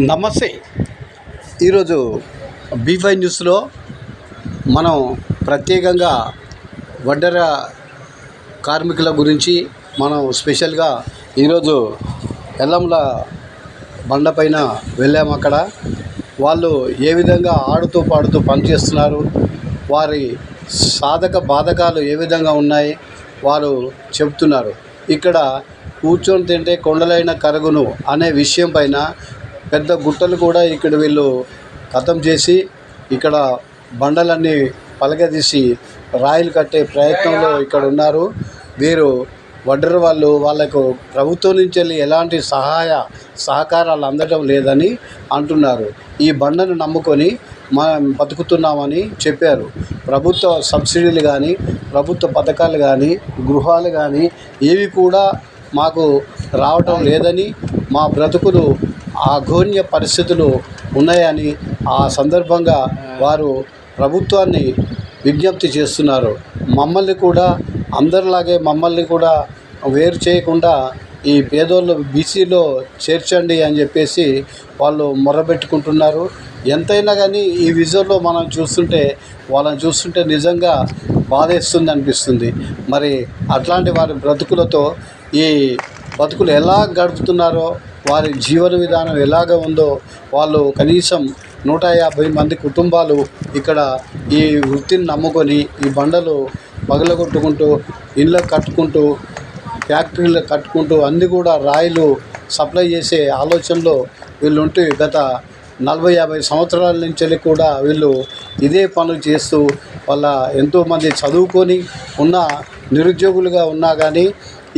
నమస్తే. ఈరోజు బీ5 న్యూస్లో మనం ప్రత్యేకంగా వడ్డెర కార్మికుల గురించి మనం స్పెషల్గా ఈరోజు ఎల్లంల బండపైన వెళ్ళాము. అక్కడ వాళ్ళు ఏ విధంగా ఆడుతూ పాడుతూ పనిచేస్తున్నారు, వారి సాధక బాధకాలు ఏ విధంగా ఉన్నాయి వారు చెబుతున్నారు. ఇక్కడ కూర్చొని తింటే కొండలైన కరుగును అనే విషయం పైన పెద్ద గుట్టలు కూడా ఇక్కడ వీళ్ళు ఖతం చేసి ఇక్కడ బండలన్నీ పలగదీసి రాయిలు కట్టే ప్రయత్నంలో ఇక్కడ ఉన్నారు. వీరు వడ్డెర వాళ్ళకు ప్రభుత్వం నుంచి వెళ్ళి ఎలాంటి సహకారాలు అందడం లేదని అంటున్నారు. ఈ బండను నమ్ముకొని మనం బతుకుతున్నామని చెప్పారు. ప్రభుత్వ సబ్సిడీలు కానీ, ప్రభుత్వ పథకాలు కానీ, గృహాలు కానీ ఏవి కూడా మాకు రావటం లేదని, మా బ్రతుకులు అఘోర్య పరిస్థితులు ఉన్నాయని ఆ సందర్భంగా వారు ప్రభుత్వాన్ని విజ్ఞప్తి చేస్తున్నారు. మమ్మల్ని కూడా అందరిలాగే మమ్మల్ని కూడా వేరు చేయకుండా ఈ పేదోళ్ళు బీసీలో చేర్చండి అని చెప్పేసి వాళ్ళు మొరబెట్టుకుంటున్నారు. ఎంతైనా కానీ ఈ విజువల్లో మనం వాళ్ళని చూస్తుంటే నిజంగా బాధేస్తుంది అనిపిస్తుంది. మరి అట్లాంటి వారి బ్రతుకులతో ఈ బతుకులు ఎలా గడుపుతున్నారో, వారి జీవన విధానం ఎలాగ ఉందో, వాళ్ళు కనీసం 150 మంది కుటుంబాలు ఇక్కడ ఈ వృత్తిని నమ్ముకొని ఈ బండలు పగలగొట్టుకుంటూ ఇళ్ళ కట్టుకుంటూ ఫ్యాక్టరీలు కట్టుకుంటూ అన్నీ కూడా రాయిలు సప్లై చేసే ఆలోచనలో వీళ్ళుంటూ గత 40-50 సంవత్సరాల నుంచి కూడా వీళ్ళు ఇదే పనులు చేస్తూ వాళ్ళ ఎంతోమంది చదువుకొని ఉన్న నిరుద్యోగులుగా ఉన్నా కానీ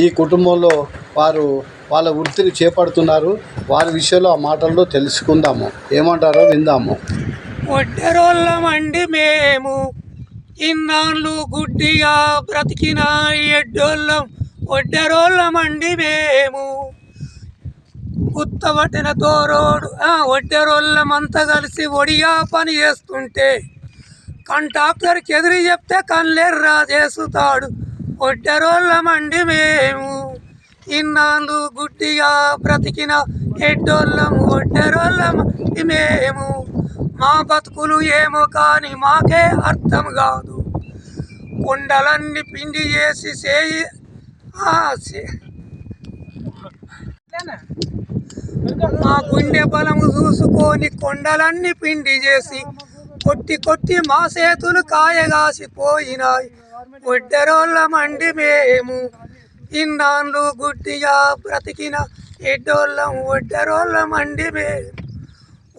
ఈ కుటుంబంలో వారు వాళ్ళ వృత్తిని చేపడుతున్నారు. వారి విషయంలో ఆ మాటల్లో తెలుసుకుందాము, ఏమంటారో విందాము. ఒడ్డెరోళ్ళమండి మేము, ఇన్నాళ్ళు గుడ్డిగా బ్రతికిన ఎడ్డోళ్ళం. ఒడ్డెరోళ్ళమండి మేము, గుత్తబట్టిన తోరోడు ఒడ్డెరోళ్ళమంతా కలిసి ఒడిగా పని చేస్తుంటే కంట్రాక్టర్కి ఎదురు చెప్తే కళ్ళెర్రా చేస్తాడు. ఒడ్డెరోళ్ళమండి మేము, ఇన్నాళ్ళు గుడ్డిగా బ్రతికిన ఎడ్డోళ్ళం. ఒడ్డెరోళ్ళమండి మేము, మా బతుకులు ఏమో కానీ మాకే అర్థం కాదు. కొండలన్నీ పిండి చేసి మా గుండె బలము చూసుకొని కొండలన్నీ పిండి చేసి కొట్టి మా చేతులు కాయగాసిపోయినాయి. ఒడ్డెరోళ్ళమండి మేము, ఇన్నాళ్ళు గుడ్డిగా బ్రతికిన ఎడ్డోళ్ళం. ఒడ్డెరోళ్ళమండి మేము,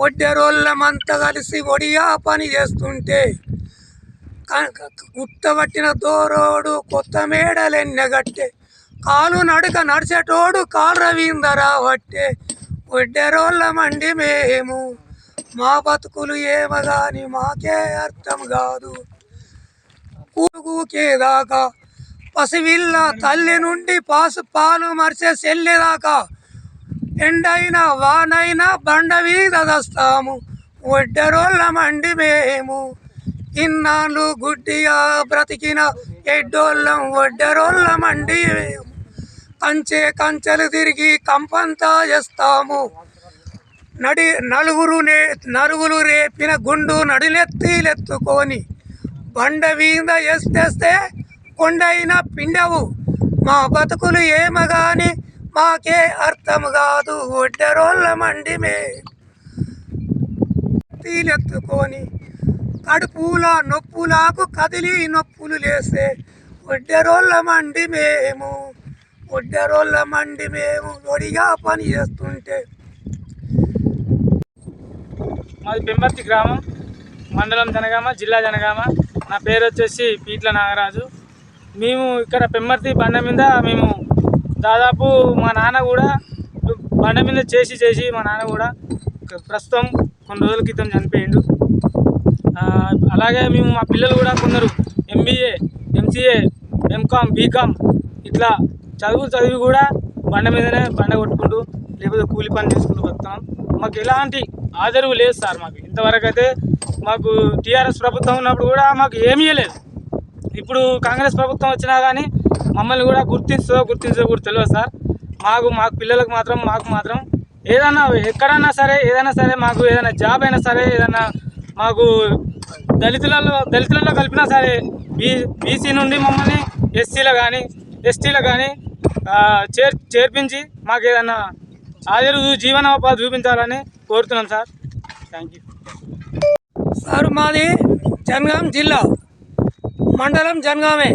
ఒడ్డెరోళ్ళమంతా కలిసి ఒడిగా పని చేస్తుంటే గుట్టబట్టిన దోరోడు కొత్త మేడలెన్నగట్టే కాలు నడక నడిచేటోడు కాలు రవీందరా వట్టే. ఒడ్డెరోళ్ళమండి మేము, మా బతుకులు ఏమో గాని మాకే అర్థం కాదు. కూకేదాకా పసివిల్ల తల్లి నుండి పాలు మరిచే చెల్లేదాకా ఎండైనా వానైనా బండ మీద దస్తాము. ఒడ్డెరోళ్ళమండి మేము, ఇన్నాళ్ళు గుడ్డిగా బ్రతికిన ఎడ్డోళ్ళం. ఒడ్డెరోళ్ళమండి మేము, కంచెలు తిరిగి కంపంతా చేస్తాము. నలుగురు రేపిన గుండు నడిలెత్తుకొని బండ మీద వేస్తే కొండైనా పిండవు. మా బతుకులు ఏమో గాని మాకే అర్థం కాదు. ఒడ్డెరోళ్ళమండి మేము, తీలెత్తుకొని కడుపుల నొప్పులకు కదిలి నొప్పులు లేసే ఒడ్డెరోళ్ళమండి మేము, ఒడ్డెరోళ్ళమండి మేము, ఒడిగా పని చేస్తుంటే. మాది పెంబర్తి గ్రామం, మండలం జనగామ, జిల్లా జనగామ. నా పేరు వచ్చేసి పీట్ల నాగరాజు. మేము ఇక్కడ పెంబర్తి బండ మీద మేము దాదాపు మా నాన్న కూడా బండ మీద చేసి మా నాన్న కూడా ప్రస్తుతం కొన్ని రోజుల క్రితం చనిపోయిండు. అలాగే మేము మా పిల్లలు కూడా కొందరు MBA, MCA, MCom, BCom ఇట్లా చదివి కూడా బండ కొట్టుకుంటూ లేకపోతే కూలి పని చేసుకుంటూ బతున్నాం. మాకు ఎలాంటి ఆదరవు లేదు సార్. మాకు ఇంతవరకు అయితే మాకు TRS ప్రభుత్వం ఉన్నప్పుడు కూడా మాకు ఏమీ లేదు. ఇప్పుడు కాంగ్రెస్ ప్రభుత్వం వచ్చినా కానీ మమ్మల్ని కూడా గుర్తించదో కూడా తెలియదు సార్. మాకు పిల్లలకు మాత్రం ఏదన్నా ఎక్కడన్నా సరే ఏదైనా సరే మాకు ఏదైనా జాబ్ అయినా సరే ఏదైనా మాకు దళితులలో కలిపినా సరే బీసీ నుండి మమ్మల్ని ఎస్సీలో కానీ ఎస్టీలో కానీ చేర్పించి మాకు ఏదైనా జీవనోపాధి చూపించాలని కోరుతున్నాం సార్. Thank you sir. మాది జనగాం జిల్లా, మండలం జనగామే,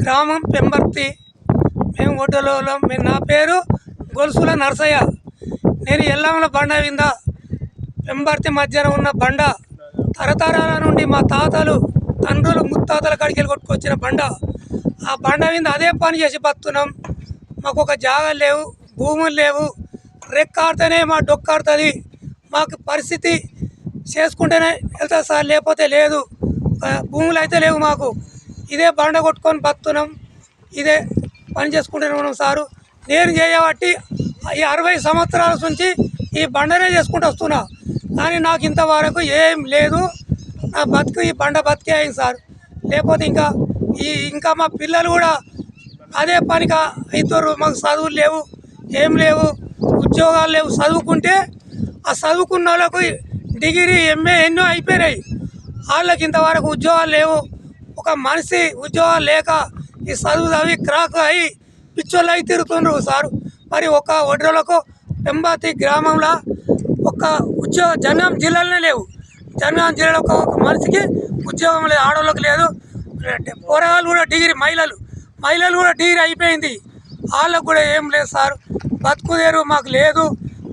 గ్రామం పెంబర్తి. మేము ఒడ్డలోలం. నా పేరు గొలుసుల నరసయ్య. నేను ఎల్లమ్మల బండ వింద పెంబర్తి మధ్యన ఉన్న బండ తరతరాల నుండి మా తాతలు తండ్రులు ముత్తాతల కడికెళ్ళి కొట్టుకొచ్చిన బండ. ఆ బండ మీద అదే పని చేసి బతున్నాం. మాకు ఒక జాగాలు లేవు, భూములు లేవు. రెక్కాడితేనే మా డొక్కాడుతుంది. మాకు పరిస్థితి చేసుకుంటేనే వెళ్తా సార్, లేకపోతే లేదు. భూములు అయితే లేవు మాకు. ఇదే బండ కొట్టుకొని బతున్నాం, ఇదే పని చేసుకుంటూనే ఉన్నాం సారు. నేను చేయబట్టి ఈ 60 సంవత్సరాల నుంచి ఈ బండనే చేసుకుంటూ వస్తున్నా. కానీ నాకు ఇంతవరకు ఏం లేదు. నా బతుకు ఈ బండ బతికే అయింది సార్. లేకపోతే ఇంకా మా పిల్లలు కూడా అదే పనిగా అవుతారు. మాకు చదువులు లేవు, ఏం లేవు, ఉద్యోగాలు లేవు. చదువుకుంటే ఆ చదువుకున్న వాళ్ళకు డిగ్రీ ఎంఏ ఎన్నో అయిపోయినాయి. వాళ్ళకి ఇంతవరకు ఉద్యోగాలు లేవు. ఒక మనిషి ఉద్యోగాలు లేక ఈ చదువు చదివి క్రాక్ అయ్యి పిచ్చోళ్ళు అయి తిరుగుతున్నారు సారు. మరి ఒక ఒడ్రోలకు పెంబర్తి గ్రామంలో ఒక ఉద్యోగ జనగాం జిల్లాలోనే లేవు. జనగాం జిల్లాలో ఒక మనిషికి ఉద్యోగం లేదు, ఆడవాళ్ళకి లేదు. పోరగాళ్ళు కూడా డిగ్రీ, మహిళలు కూడా డిగ్రీ అయిపోయింది. వాళ్ళకు కూడా ఏం లేదు సార్. బతుకుదేరు మాకు లేదు,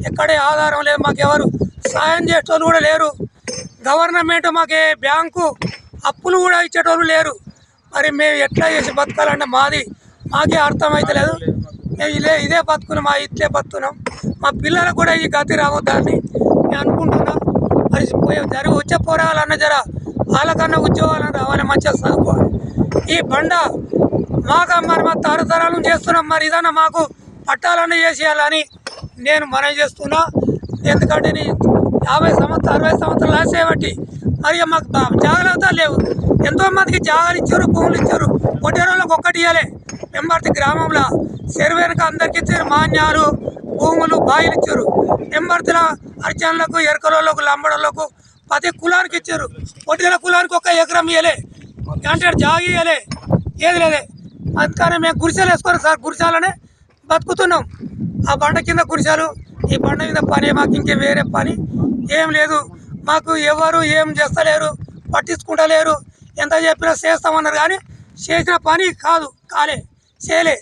ఎక్కడే ఆధారం లేదు. మాకు ఎవరు సాయం చేసేటోళ్ళు కూడా లేరు. గవర్నమెంట్ మాకే బ్యాంకు అప్పులు కూడా ఇచ్చేటోళ్ళు లేరు. మరి మేము ఎట్లా చేసి బతకాలంటే మాకే అర్థమవుతలేదు. మేము ఇదే బతుకున్నాం, ఇట్లే బతుకున్నాం. మా పిల్లలకు కూడా ఈ గతి రావద్దని నేను అనుకుంటున్నాం. మరి వచ్చే పోరాలన్న జర వాళ్ళకన్నా ఉద్యోగాలను రావాలి, మంచిగా చదువుకోవాలి. ఈ బండ మరి మా తరతరాలను చేస్తున్నాం. మరి ఇదన్నా మాకు పట్టాలన్నా చేసేయాలని నేను మనవి చేస్తున్నా. ఎందుకంటే 50 సంవత్సరాలు 60 సంవత్సరాలు ఆసేబట్టి మరి మాకు జాగ్రత్త లేవు. ఎంతోమందికి జాగాలు ఇచ్చారు, భూములు ఇచ్చారు. కొట్టేరోళ్ళకి ఒక్కటి ఇవ్వలే. పెంబర్తి గ్రామంలో చెరువు వెనుక అందరికి ఇచ్చారు. మాన్యాలు, భూములు, బాయిలు ఇచ్చారు. పెంబర్తిలో అర్జన్లకు, ఎరకలోళ్ళకు, లంబడోళ్ళకు ప్రతి కులానికి ఇచ్చారు. కొట్టేల కులానికి 1 ఎకరం ఇవ్వలే, అంటే జాగి ఇవ్వలే, ఏది లేదే. అందుకని మేము గురిసెలు వేసుకోరు సార్. గురిసాలనే బతుకుతున్నాం. ఆ బండ కింద గురిసాలు, ఈ బండ మీద పని. మాకు ఇంకే వేరే పని ఏం లేదు. మాకు ఎవరు ఏం చేస్తలేరు, పట్టించుకుంటలేరు. ఎంత చెప్పినా చేస్తామన్నారు కానీ చేసిన పని కాలే చేయలే.